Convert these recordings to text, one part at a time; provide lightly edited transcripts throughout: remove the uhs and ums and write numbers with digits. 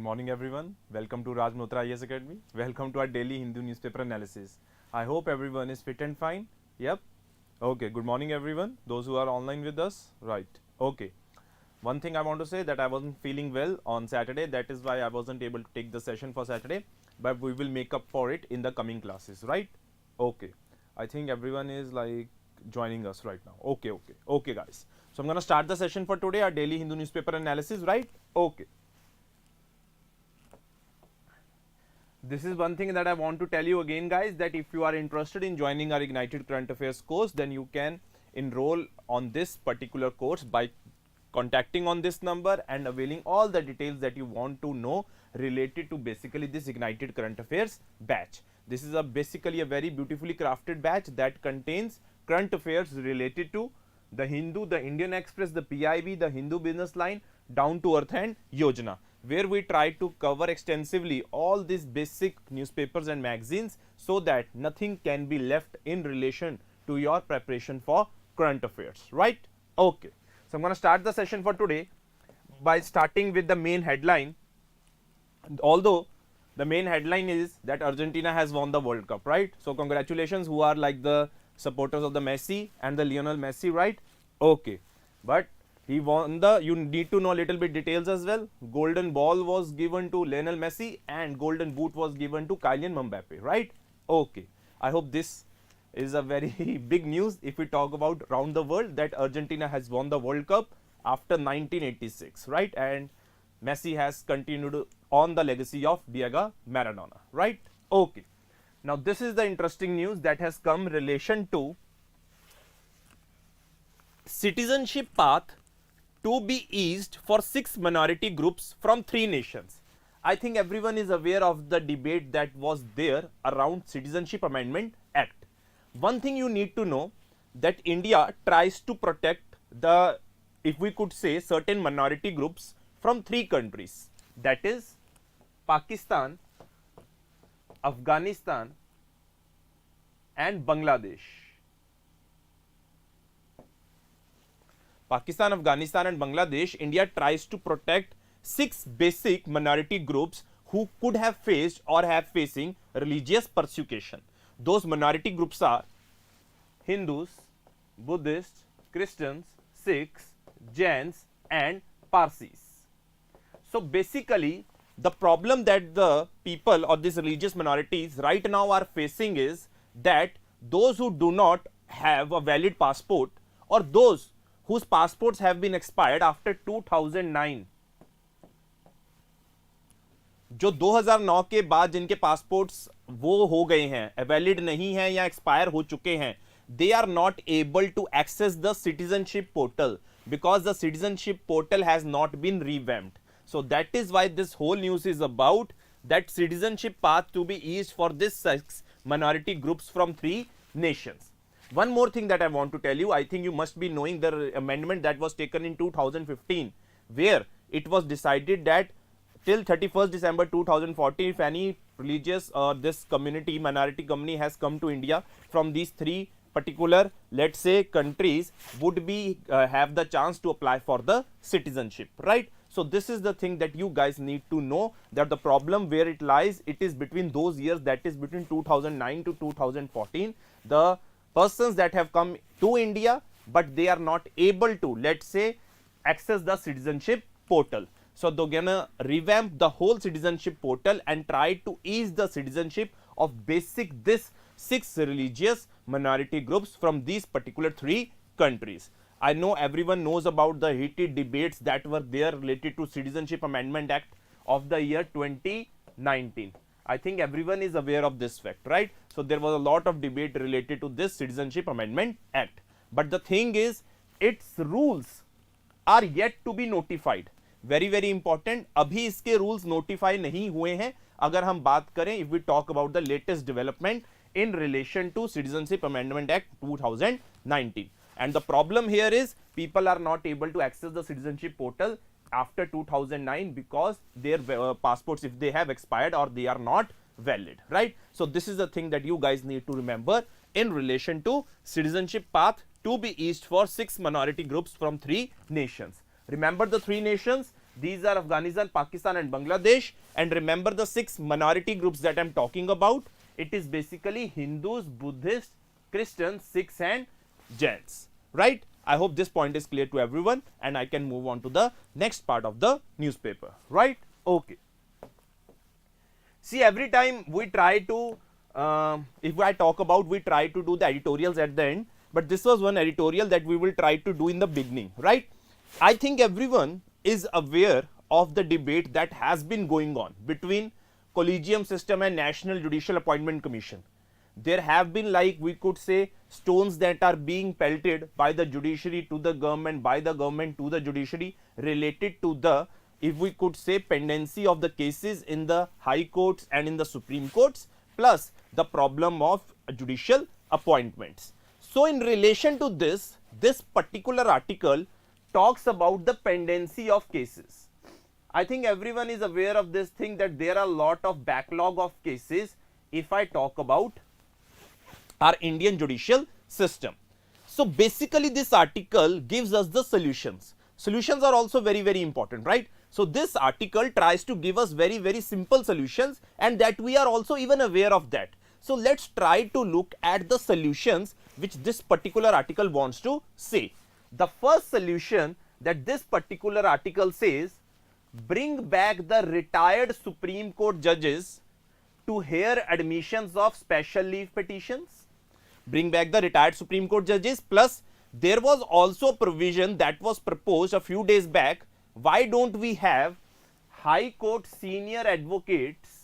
morning everyone. Welcome to Raj Malhotra IAS Academy. Welcome to our daily Hindu newspaper analysis. I hope everyone is fit and fine. Yep. Okay. Good morning everyone. Those who are online with us. Right. Okay. One thing I want to say that I wasn't feeling well on Saturday. That is why I wasn't able to take the session for Saturday. But we will make up for it in the coming classes. Right. Okay. I think everyone is like joining us right now. Okay guys. So I'm going to start the session for today, our daily Hindu newspaper analysis, right? Okay. This is one thing that I want to tell you again, guys, that if you are interested in joining our Ignited Current Affairs course, then you can enroll on this particular course by contacting on this number and availing all the details that you want to know related to basically this Ignited Current Affairs batch. This is basically a very beautifully crafted batch that contains current affairs related to the Hindu, the Indian Express, the PIB, the Hindu Business Line, Down to Earth and Yojana, where we try to cover extensively all these basic newspapers and magazines so that nothing can be left in relation to your preparation for current affairs, right? Okay. So I'm going to start the session for today by starting with the main headline. Although the main headline is that Argentina has won the World Cup, right? So congratulations who are like the supporters of the Messi and the Lionel Messi, right? Okay. But he won you need to know a little bit details as well. Golden ball was given to Lionel Messi and golden boot was given to Kylian Mbappe, right? Okay. I hope this is a very big news if we talk about around the world that Argentina has won the World Cup after 1986, right? And Messi has continued on the legacy of Diego Maradona, right? Okay. Now this is the interesting news that has come in relation to citizenship path to be eased for 6 minority groups from 3 nations. I think everyone is aware of the debate that was there around Citizenship Amendment Act. One thing you need to know that India tries to protect the, if we could say, certain minority groups from 3 countries, that is Pakistan, Afghanistan and Bangladesh. Pakistan, Afghanistan and Bangladesh, India tries to protect 6 basic minority groups who could have faced or have facing religious persecution. Those minority groups are Hindus, Buddhists, Christians, Sikhs, Jains and Parsis. So basically the problem that the people or these religious minorities right now are facing is that those who do not have a valid passport or those whose passports have been expired after 2009, जो 2009 के बाद जिनके passports वो हो गए हैं, valid नहीं है या एक्सपायर हो चुके हैं, they are not able to access the citizenship portal because the citizenship portal has not been revamped. So that is why this whole news is about that citizenship path to be eased for this 6 minority groups from 3 nations. One more thing that I want to tell you, I think you must be knowing the amendment that was taken in 2015, where it was decided that till 31st December 2014, if any religious or this community, minority community has come to India from these 3 particular, let's say, countries, would be have the chance to apply for the citizenship, right? So this is the thing that you guys need to know, that the problem where it lies, it is between those years, that is between 2009 to 2014. The persons that have come to India, but they are not able to, let's say, access the citizenship portal. So they're gonna revamp the whole citizenship portal and try to ease the citizenship of basic this 6 religious minority groups from these particular 3 countries. I know everyone knows about the heated debates that were there related to Citizenship Amendment Act of the year 2019. I think everyone is aware of this fact, right? So there was a lot of debate related to this Citizenship Amendment Act. But the thing is, its rules are yet to be notified. Very very important, अभी इसके rules notify नहीं हुए हैं. अगर हम बात करें, if we talk about the latest development in relation to Citizenship Amendment Act 2019. And the problem here is people are not able to access the citizenship portal after 2009 because their passports, if they have expired or they are not valid, right? So this is the thing that you guys need to remember in relation to citizenship path to be eased for 6 minority groups from 3 nations. Remember the 3 nations, These are Afghanistan, Pakistan and Bangladesh. And remember the 6 minority groups that I'm talking about. It is basically Hindus, Buddhists, Christians, Sikhs and Jains, right? I hope this point is clear to everyone and I can move on to the next part of the newspaper, right? Okay. See, every time we try to, if I talk about, we try to do the editorials at the end, but this was one editorial that we will try to do in the beginning, right? I think everyone is aware of the debate that has been going on between collegium system and National Judicial Appointment Commission. There have been, like we could say, stones that are being pelted by the judiciary to the government, by the government to the judiciary, related to the, if we could say, pendency of the cases in the high courts and in the Supreme Courts, plus the problem of judicial appointments. So in relation to this, this particular article talks about the pendency of cases. I think everyone is aware of this thing, that there are a lot of backlog of cases if I talk about our Indian judicial system. So basically this article gives us the solutions. Solutions are also very, very important, right? So this article tries to give us very, very simple solutions, and that we are also even aware of that. So let's try to look at the solutions which this particular article wants to say. The first solution that this particular article says, bring back the retired Supreme Court judges to hear admissions of special leave petitions. Bring back the retired Supreme Court judges, plus there was also a provision that was proposed a few days back. Why don't we have High Court senior advocates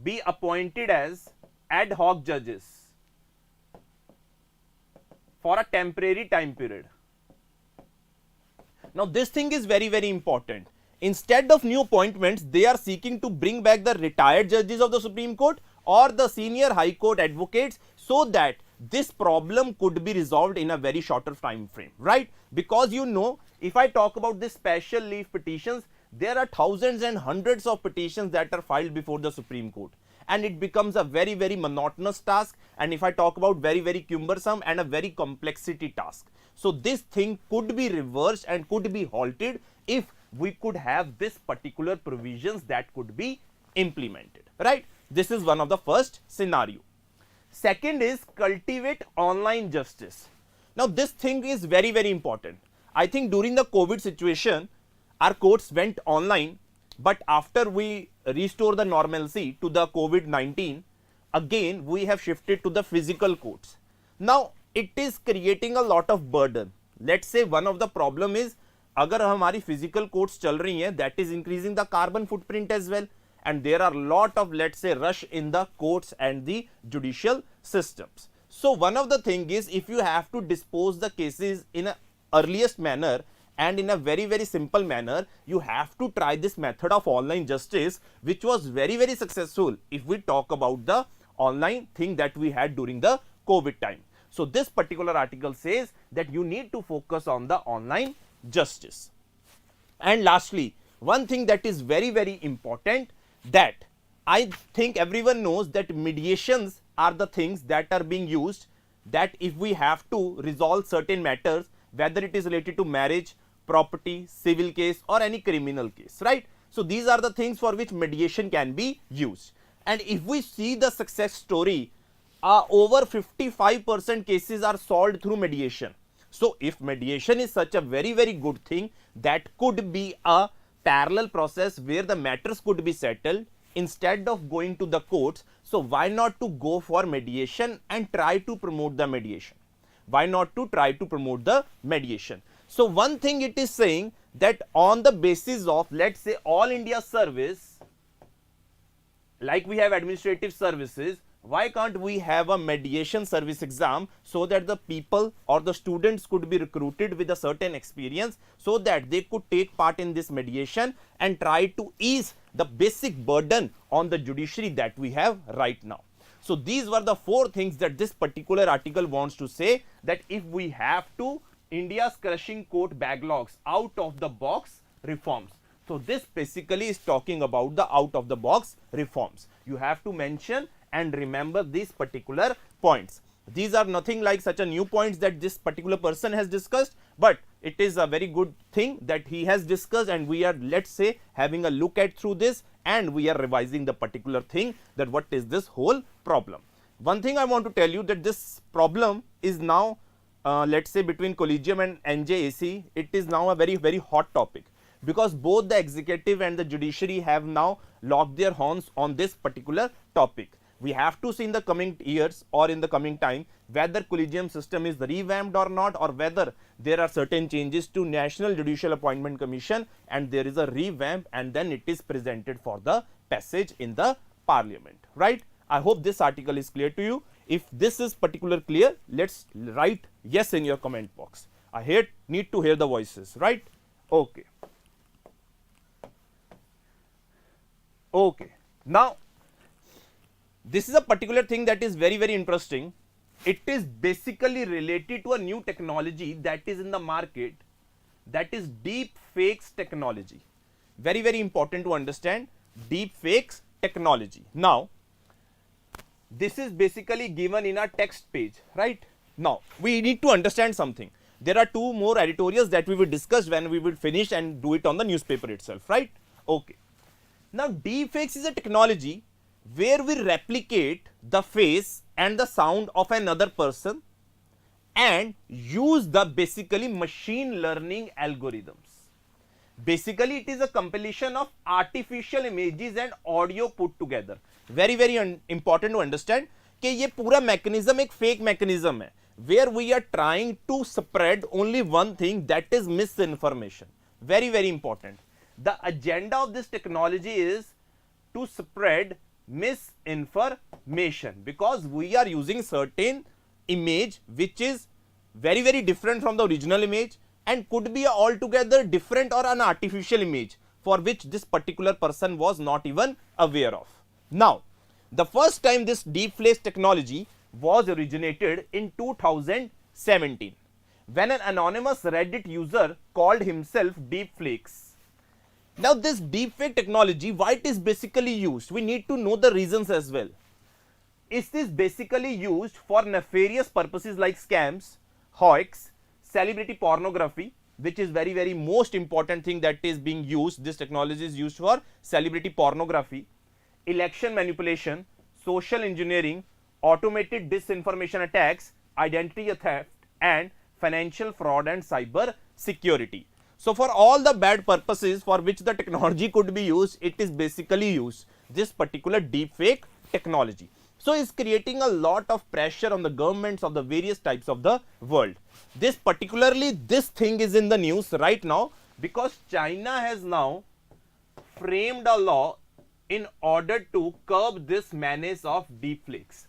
be appointed as ad hoc judges for a temporary time period? Now this thing is very, very important. Instead of new appointments, they are seeking to bring back the retired judges of the Supreme Court or the senior High Court advocates, so that this problem could be resolved in a very shorter time frame, right? Because you know, if I talk about this special leave petitions, there are thousands and hundreds of petitions that are filed before the Supreme Court, and it becomes a very, very monotonous task, and if I talk about, very, very cumbersome and a very complexity task. So this thing could be reversed and could be halted if we could have this particular provisions that could be implemented, right? This is one of the first scenario. Second is cultivate online justice. Now this thing is very, very important. I think during the COVID situation, our courts went online, but after we restore the normalcy to the COVID-19, again we have shifted to the physical courts. Now it is creating a lot of burden. Let's say one of the problem is, अगर हमारी physical courts चल रही हैं, that is increasing the carbon footprint as well, and there are lot of, let's say, rush in the courts and the judicial systems. So one of the thing is, if you have to dispose the cases in a earliest manner and in a very, very simple manner, you have to try this method of online justice, which was very, very successful if we talk about the online thing that we had during the COVID time. So this particular article says that you need to focus on the online justice. And lastly, one thing that is very, very important, that I think everyone knows, that mediations are the things that are being used, that if we have to resolve certain matters, whether it is related to marriage, property, civil case or any criminal case, right? So these are the things for which mediation can be used. And if we see the success story, over 55% cases are solved through mediation. So if mediation is such a very, very good thing, that could be a parallel process where the matters could be settled instead of going to the courts. So why not to go for mediation and try to promote the mediation? Why not to try to promote the mediation? So one thing it is saying, that on the basis of, let's say, all India service, like we have administrative services, why can't we have a mediation service exam, so that the people or the students could be recruited with a certain experience, so that they could take part in this mediation and try to ease the basic burden on the judiciary that we have right now. So these were the 4 things that this particular article wants to say, that if we have to, India's crushing court backlogs, out of the box reforms. So this basically is talking about the out of the box reforms. You have to mention and remember these particular points. These are nothing like such a new points that this particular person has discussed, but it is a very good thing that he has discussed, and we are, let's say, having a look at through this, and we are revising the particular thing that what is this whole problem. One thing I want to tell you that this problem is now let's say between Collegium and NJAC, it is now a very hot topic, because both the executive and the judiciary have now locked their horns on this particular topic. We have to see in the coming years or in the coming time whether collegium system is revamped or not, or whether there are certain changes to National Judicial Appointment Commission and there is a revamp, and then it is presented for the passage in the parliament, right? I hope this article is clear to you. If this is particular clear, let's write yes in your comment box. I need to hear the voices, right? Okay. Okay. Now, this is a particular thing that is very interesting. It is basically related to a new technology that is in the market, that is deep fakes technology. Very important to understand deep fakes technology. Now, this is basically given in a text page, right? Now, we need to understand something. There are two more editorials that we will discuss when we will finish and do it on the newspaper itself, right? Okay. Now, deepfakes is a technology where we replicate the face and the sound of another person and use the basically machine learning algorithms. Basically, it is a compilation of artificial images and audio put together. Very important to understand कि ये पूरा mechanism एक fake mechanism है, where we are trying to spread only one thing, that is misinformation. Very important. The agenda of this technology is to spread misinformation, because we are using certain image which is very different from the original image and could be altogether different or an artificial image for which this particular person was not even aware of. Now, the first time this deepfake technology was originated in 2017 when an anonymous Reddit user called himself Deepflakes. Now, this deepfake technology, why it is basically used, we need to know the reasons as well. Is this basically used for nefarious purposes like scams, hoax, celebrity pornography, which is very most important thing that is being used. This technology is used for celebrity pornography, election manipulation, social engineering, automated disinformation attacks, identity theft, and financial fraud and cyber security. So, for all the bad purposes for which the technology could be used, it is basically used, this particular deepfake technology. So, it's creating a lot of pressure on the governments of the various types of the world. This thing is in the news right now because China has now framed a law in order to curb this menace of deepfakes,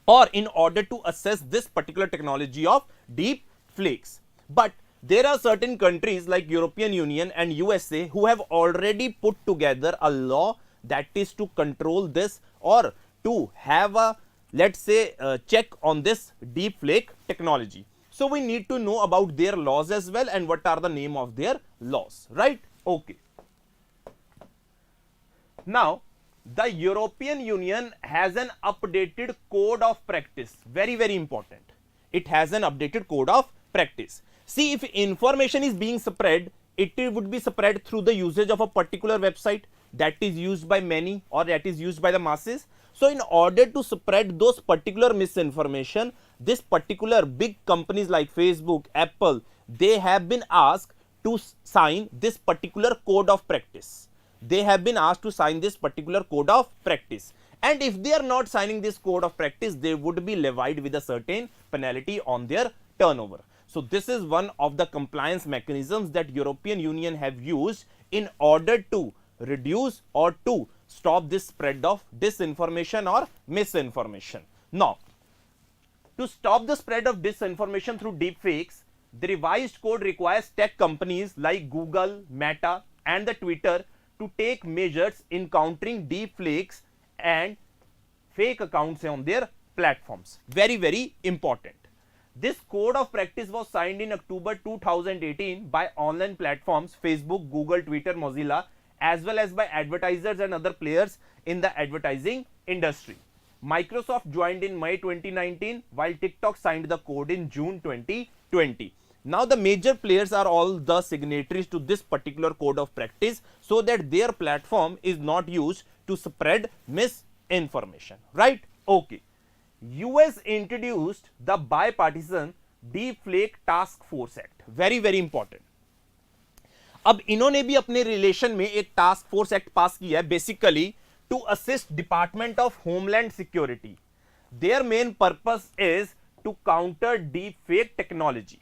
or in order to assess this particular technology of deepfakes. But there are certain countries like European Union and USA who have already put together a law that is to control this, or to have a, let's say, check on this deepfake technology. So, we need to know about their laws as well and what are the name of their laws, right? Okay. Now, the European Union has an updated code of practice. Very important. It has an updated code of practice. See, if information is being spread, it would be spread through the usage of a particular website that is used by many or that is used by the masses. So, in order to spread those particular misinformation, this particular big companies like Facebook, Apple, they have been asked to sign this particular code of practice. They have been asked to sign this particular code of practice. And if they are not signing this code of practice, they would be levied with a certain penalty on their turnover. So, this is one of the compliance mechanisms that European Union have used in order to reduce or to stop this spread of disinformation or misinformation. Now, to stop the spread of disinformation through deepfakes, the revised code requires tech companies like Google, Meta, and the Twitter to take measures in countering deepfakes and fake accounts on their platforms. Very important. This code of practice was signed in October 2018 by online platforms Facebook, Google, Twitter, Mozilla, as well as by advertisers and other players in the advertising industry. Microsoft joined in May 2019, while TikTok signed the code in June 2020. Now the major players are all the signatories to this particular code of practice, so that their platform is not used to spread misinformation, right? Okay. US introduced the bipartisan Deepfake Task Force Act. Very very important. अब इन्होंने भी अपने relation में एक task force act पास किया है, basically to assist department of homeland security. Their main purpose is to counter deep fake technology.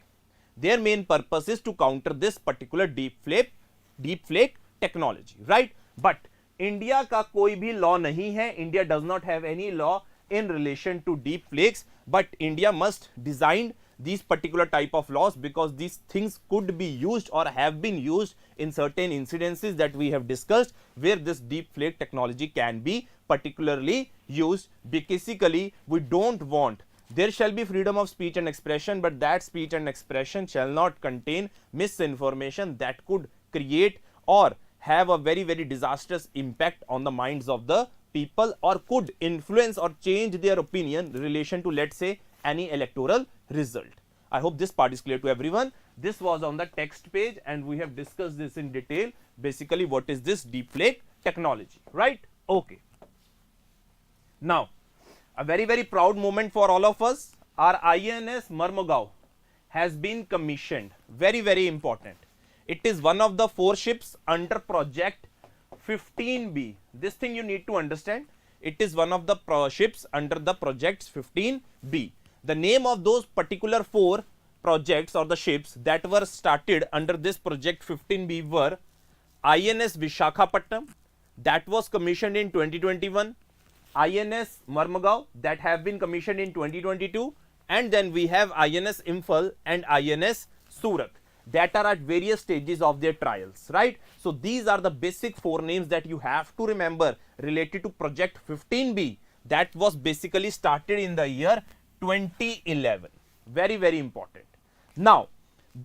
Their main purpose is to counter this particular deep fake technology, right? But India का कोई भी law नहीं है. India does not have any law in relation to deep fakes, but India must design these particular type of laws, because these things could be used or have been used in certain incidences that we have discussed, where this deep fake technology can be particularly used. Basically, we don't want, there shall be freedom of speech and expression, but that speech and expression shall not contain misinformation that could create or have a very very disastrous impact on the minds of the people, or could influence or change their opinion in relation to, let's say, any electoral result. I hope this part is clear to everyone. This was on the text page and we have discussed this in detail. Basically, what is this deepfake technology, right? Okay. Now, a very very proud moment for all of us. Our INS Marmugao has been commissioned. Very very important. It is one of the 4 ships under project 15B. This thing you need to understand. It is one of the ships under the projects 15B. The name of those particular 4 projects or the ships that were started under this project 15B were INS Vishakhapatnam, that was commissioned in 2021, INS Marmugao, that have been commissioned in 2022, and then we have INS Imphal and INS Surat, that are at various stages of their trials, right? So these are the basic 4 names that you have to remember related to project 15B, that was basically started in the year 2011. Very very important. Now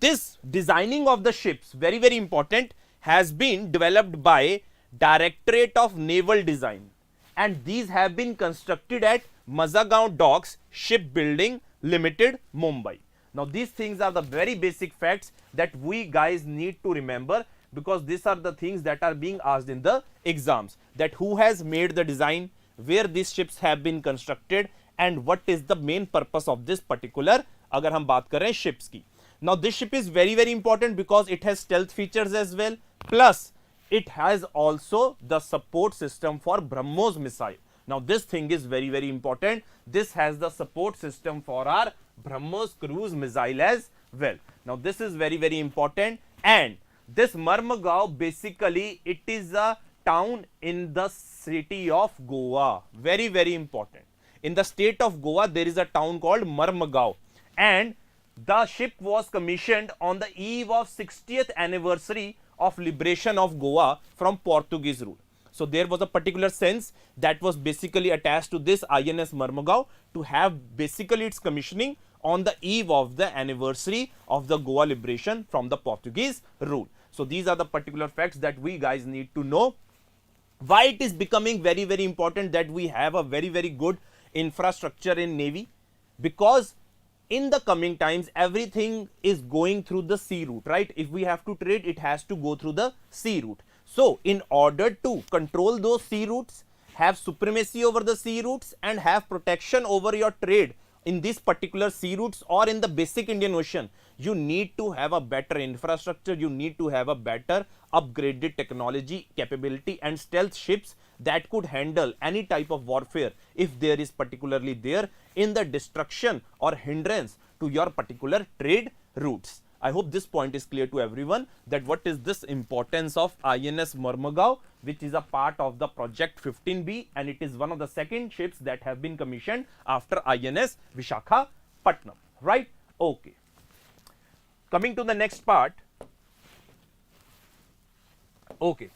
this designing of the ships, very very important, has been developed by Directorate of Naval Design, and these have been constructed at Mazagaon Docks Shipbuilding Limited, Mumbai. Now these things are the very basic facts that we guys need to remember, because these are the things that are being asked in the exams, that who has made the design, where these ships have been constructed, and what is the main purpose of this particular, agar hum baat kar rahe hain ships ki. Now this ship is very very important because it has stealth features as well, plus it has also the support system for BrahMos missile. Now this thing is very very important. This has the support system for our BrahMos cruise missile as well. Now this is very very important. And this Marmugao, basically it is a town in the city of Goa. Very very important. In the state of Goa there is a town called Marmugao, and the ship was commissioned on the eve of 60th anniversary of liberation of Goa from Portuguese rule. So there was a particular sense that was basically attached to this INS Marmugao to have basically its commissioning on the eve of the anniversary of the Goa liberation from the Portuguese rule. So these are the particular facts that we guys need to know. Why it is becoming very very important that we have a very very good infrastructure in Navy? Because in the coming times everything is going through the sea route, right? If we have to trade, it has to go through the sea route. So in order to control those sea routes, have supremacy over the sea routes, and have protection over your trade in these particular sea routes or in the basic Indian Ocean, you need to have a better infrastructure, you need to have a better upgraded technology capability and stealth ships that could handle any type of warfare if there is particularly there in the destruction or hindrance to your particular trade routes. I hope this point is clear to everyone, that what is this importance of INS Marmugao, which is a part of the project 15B, and it is one of the second ships that have been commissioned after INS Vishakhapatnam, right? Okay. Coming to the next part. Okay.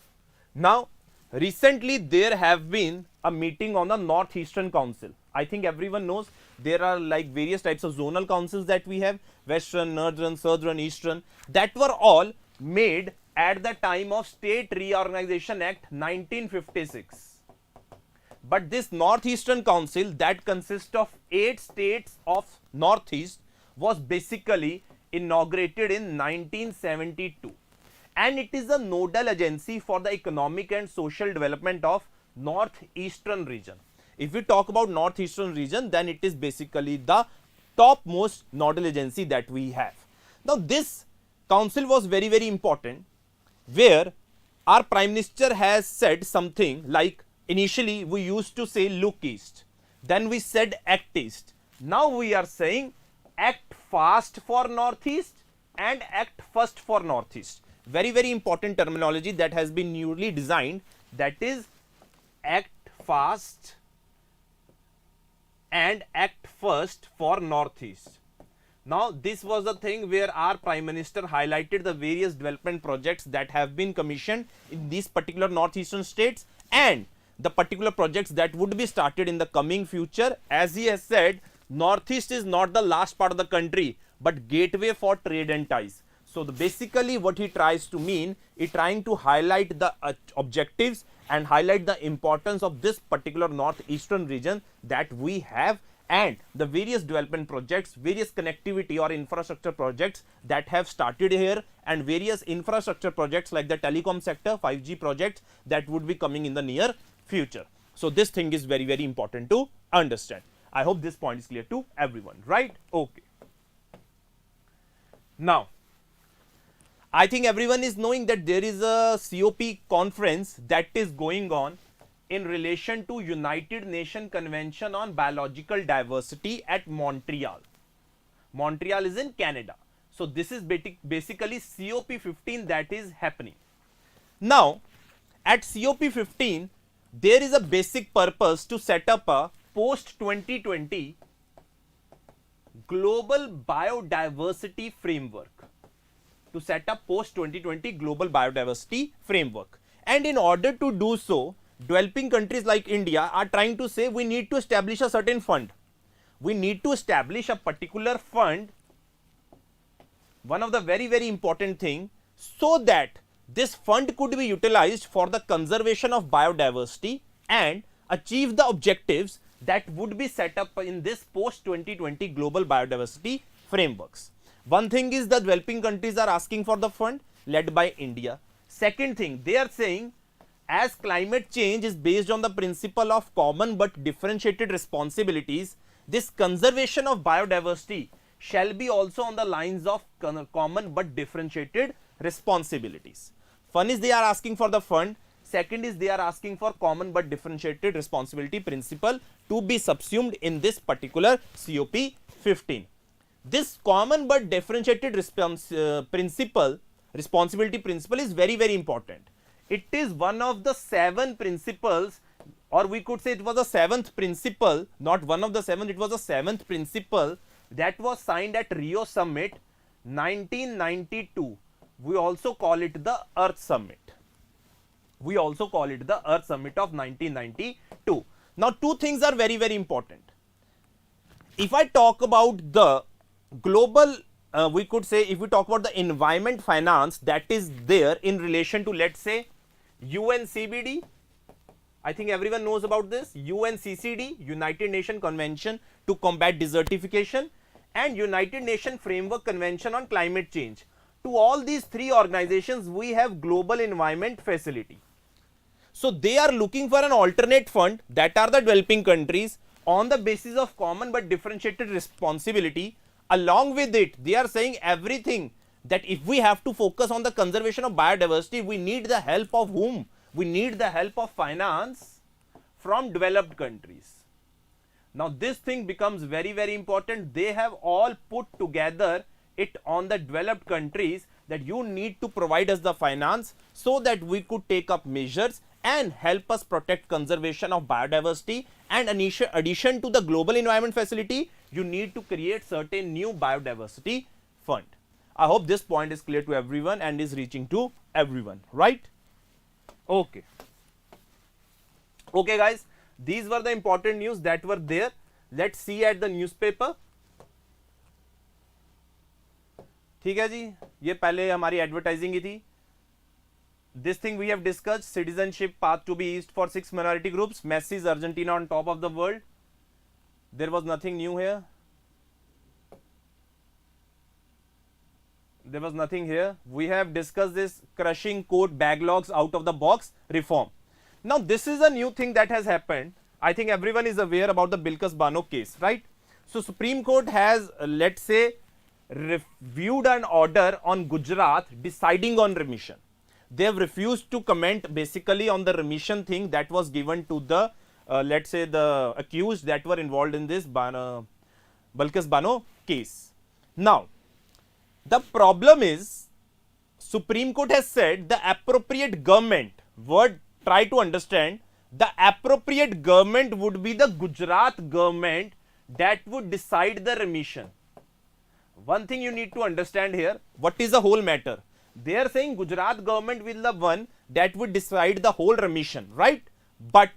Now, recently there have been a meeting on the Northeastern Council. I think everyone knows there are like various types of zonal councils that we have, Western, Northern, Southern, Eastern, that were all made at the time of State Reorganization Act 1956. but this Northeastern Council that consists of 8 states of Northeast was basically inaugurated in 1972, and it is a nodal agency for the economic and social development of Northeastern region. If we talk about Northeastern region, then it is basically the topmost nodal agency that we have. Now this council was very, very important, where our Prime Minister has said something like, initially we used to say look east, then we said act east, now we are saying act fast for Northeast and act first for Northeast. Very, very important terminology that has been newly designed, that is act fast and act first for Northeast. Now this was the thing where our Prime Minister highlighted the various development projects that have been commissioned in these particular Northeastern states and the particular projects that would be started in the coming future. As he has said, Northeast is not the last part of the country, but gateway for trade and ties. So basically what he tries to mean, he trying to highlight the objectives and highlight the importance of this particular Northeastern region that we have, and the various development projects, various connectivity or infrastructure projects that have started here, and various infrastructure projects like the telecom sector, 5G projects that would be coming in the near future. So this thing is very, very important to understand. I hope this point is clear to everyone, right? Okay. Now, I think everyone is knowing that there is a COP conference that is going on in relation to United Nations Convention on Biological Diversity at Montreal. Montreal is in Canada. So this is basically COP15 that is happening. Now, at COP15, there is a basic purpose to set up a post-2020 global biodiversity framework. To set up post-2020 global biodiversity framework. And in order to do so, developing countries like India are trying to say we need to establish a certain fund. We need to establish a particular fund, one of the very, very important thing, so that this fund could be utilized for the conservation of biodiversity and achieve the objectives that would be set up in this post-2020 global biodiversity frameworks. One thing is the developing countries are asking for the fund led by India. Second thing, they are saying as climate change is based on the principle of common but differentiated responsibilities, this conservation of biodiversity shall be also on the lines of common but differentiated responsibilities. One is they are asking for the fund. Second is they are asking for common but differentiated responsibility principle to be subsumed in this particular COP15. This common but differentiated responsibility principle is very, very important. It is one of the 7 principles, or we could say it was the 7th principle, not one of the 7, it was the 7th principle that was signed at Rio Summit 1992. We also call it the Earth Summit. We also call it the Earth Summit of 1992. Now, two things are very, very important. If I talk about the global, we could say if we talk about the environment finance that is there in relation to, let's say, UNCBD, I think everyone knows about this, UNCCD, United Nations Convention to Combat Desertification, and United Nations Framework Convention on Climate Change. To all these 3 organizations, we have Global Environment Facility. So they are looking for an alternate fund, that are the developing countries, on the basis of common but differentiated responsibility. Along with it, they are saying everything, that if we have to focus on the conservation of biodiversity, we need the help of whom? We need the help of finance from developed countries. Now this thing becomes very, very important. They have all put together it on the developed countries that you need to provide us the finance so that we could take up measures and help us protect conservation of biodiversity, and in addition to the Global Environment Facility, you need to create certain new biodiversity fund. I hope this point is clear to everyone and is reaching to everyone, right? Okay. Okay guys, these were the important news that were there. Let's see at the newspaper. ठीक है जी, ये पहले हमारी advertising ही थी. this thing we have discussed, citizenship path to be eased for 6 minority groups. Messi's Argentina on top of the world. There was nothing new here. There was nothing here. We have discussed this crushing court backlogs out of the box reform. Now this is a new thing that has happened. I think everyone is aware about the Bilkis Bano case, right? So Supreme Court has, let's say, reviewed an order on Gujarat deciding on remission. They have refused to comment basically on the remission thing that was given to the, let's say, the accused that were involved in this Bilkis Bano case. Now, the problem is, Supreme Court has said the appropriate government, word try to understand, the appropriate government would be the Gujarat government that would decide the remission. One thing you need to understand here, what is the whole matter? They are saying Gujarat government will the one that would decide the whole remission, right? But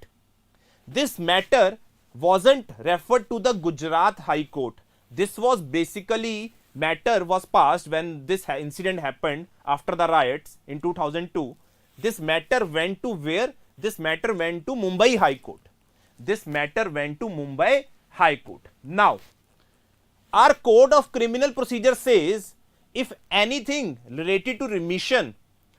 this matter wasn't referred to the Gujarat High Court. This was basically, matter was passed when this incident happened after the riots in 2002. This matter went to where? This matter went to Mumbai High Court. This matter went to Mumbai High Court. Now, our Code of Criminal Procedure says if anything related to remission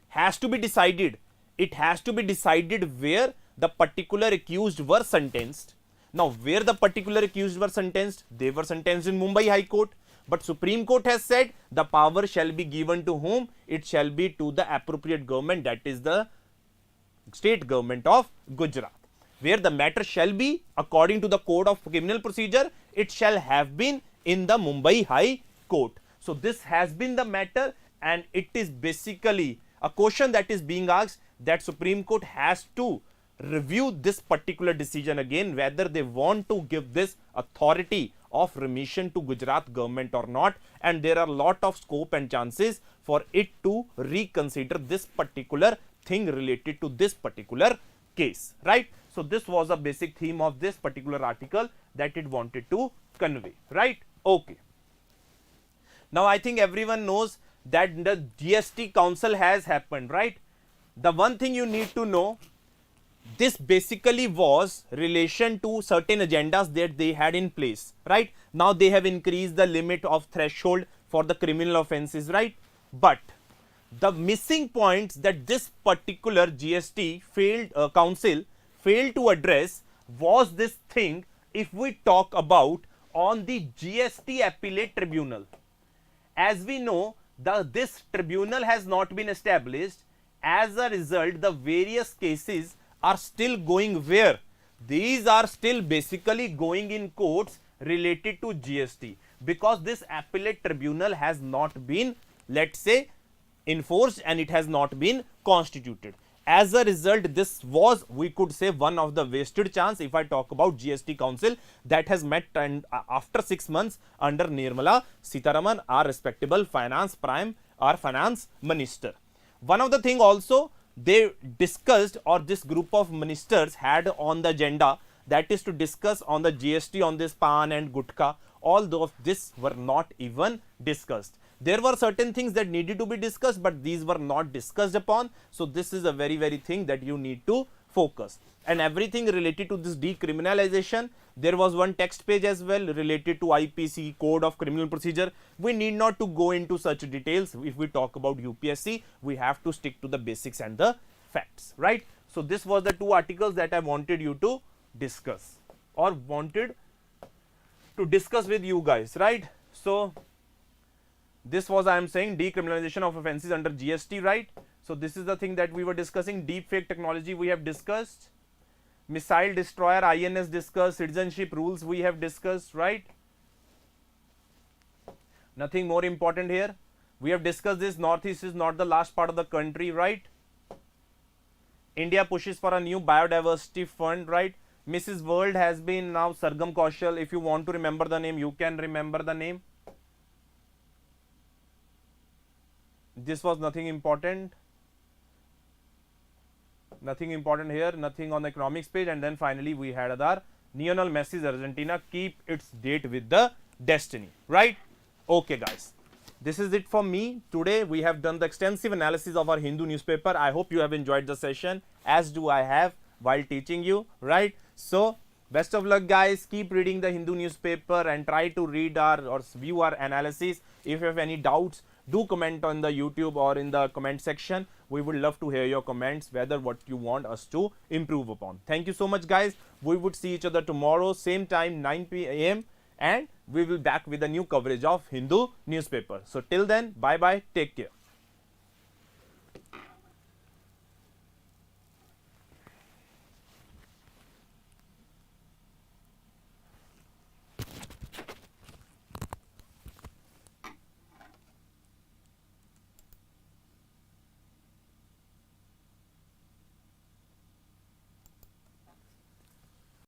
has to be decided, it has to be decided where the particular accused were sentenced. Now, where the particular accused were sentenced? They were sentenced in Mumbai High Court. But Supreme Court has said the power shall be given to whom? It shall be to the appropriate government, that is the state government of Gujarat. Where the matter shall be, according to the Code of Criminal Procedure, it shall have been in the Mumbai High Court. So this has been the matter, and it is basically a question that is being asked that Supreme Court has to review this particular decision again, whether they want to give this authority of remission to Gujarat government or not, and there are a lot of scope and chances for it to reconsider this particular thing related to this particular case, right? So this was a basic theme of this particular article that it wanted to convey, right? Okay. Now I think everyone knows that the GST Council has happened, right? The one thing you need to know, this basically was relation to certain agendas that they had in place, right? Now they have increased the limit of threshold for the criminal offences, right? But the missing points that this particular GST council failed to address was this thing. If we talk about on the GST appellate tribunal, as we know, this tribunal has not been established. As a result, the various cases are still going where? These are still basically going in courts related to GST, because this appellate tribunal has not been, let's say, enforced, and it has not been constituted. As a result, this was, we could say, one of the wasted chance. If I talk about GST Council that has met and after 6 months under Nirmala Sitharaman, our respectable finance minister. One of the thing also they discussed, or this group of ministers had on the agenda, that is to discuss on the GST on this pan and gutka. All of this were not even discussed. There were certain things that needed to be discussed, but these were not discussed upon. So this is a very thing that you need to focus. And everything related to this decriminalization, there was one text page as well related to IPC, Code of Criminal Procedure. We need not to go into such details. If we talk about UPSC, we have to stick to the basics and the facts, right? So this was the two articles that I wanted you to discuss, or wanted to discuss with you guys, right? So this was, I am saying, decriminalization of offences under GST, right? So this is the thing that we were discussing. Deep fake technology we have discussed. Missile destroyer INS discussed. Citizenship rules we have discussed, right? Nothing more important here. We have discussed this. Northeast is not the last part of the country, right? India pushes for a new biodiversity fund, right? Mrs. World has been now Sargam Kaushal. If you want to remember the name, you can remember the name. This was nothing important. Nothing important here. Nothing on the economics page. And then finally we had other Lionel Messi's Argentina keep its date with the destiny, right? Okay guys. this is it for me. Today we have done the extensive analysis of our Hindu newspaper. I hope you have enjoyed the session, as do I have while teaching you, right? So best of luck, guys. Keep reading the Hindu newspaper and try to read our or view our analysis. If you have any doubts, do comment on the YouTube or in the comment section. We would love to hear your comments, whether what you want us to improve upon. Thank you so much, guys. We would see each other tomorrow, same time, 9 p.m. and we will back with a new coverage of Hindu newspaper. So till then, bye bye, take care.